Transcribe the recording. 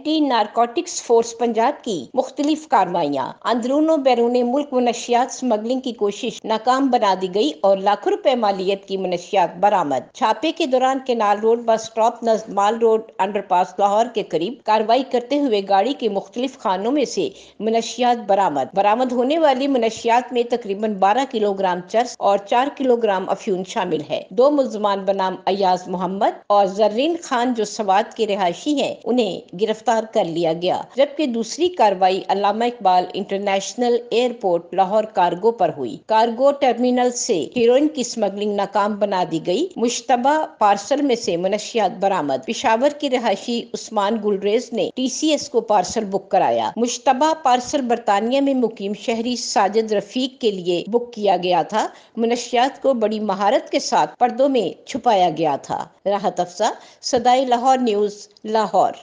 Anti narcotics force Punjab کی مختلف کارروائیاں۔ اندرون و بیرون ملک منشیات اسمگلنگ کی کوشش ناکام بنا دی گئی اور لاکھوں روپے مالیت کی منشیات برآمد۔ چھاپے کے دوران کینال روڈ بس اسٹاپ نزد مال روڈ انڈر پاس لاہور کے قریب کارروائی کرتے ہوئے گاڑی کے مختلف خانوں میں سے منشیات برآمد ہونے والی منشیات میں تقریباً 12 کلو گرام چرس اور 4 کلو گرام افیون شامل ہے۔ 2 ملزمان بنام ایاز محمد اور زرین خان جو سوات کے رہائشی ہیں انہیں گرفتار کر لیا گیا، جبکہ دوسری کارروائی Allama Iqbal international airport Lahore cargo پر ہوئی۔ کارگو ٹرمینل سے ہیروئن کی اسمگلنگ ناکام بنا دی گئی۔ مشتبہ پارسل میں سے منشیات برآمد۔ پشاور کے رہائشی عثمان گلریز نے ٹی سی ایس کو پارسل بک کرایا۔ مشتبہ پارسل برطانیہ میں مقیم شہری ساجد رفیق کے لیے بک کیا گیا تھا۔ منشیات کو بڑی مہارت کے ساتھ پردوں میں چھپایا گیا تھا۔ راحت افزا، صدائے لاہور نیوز، لاہور۔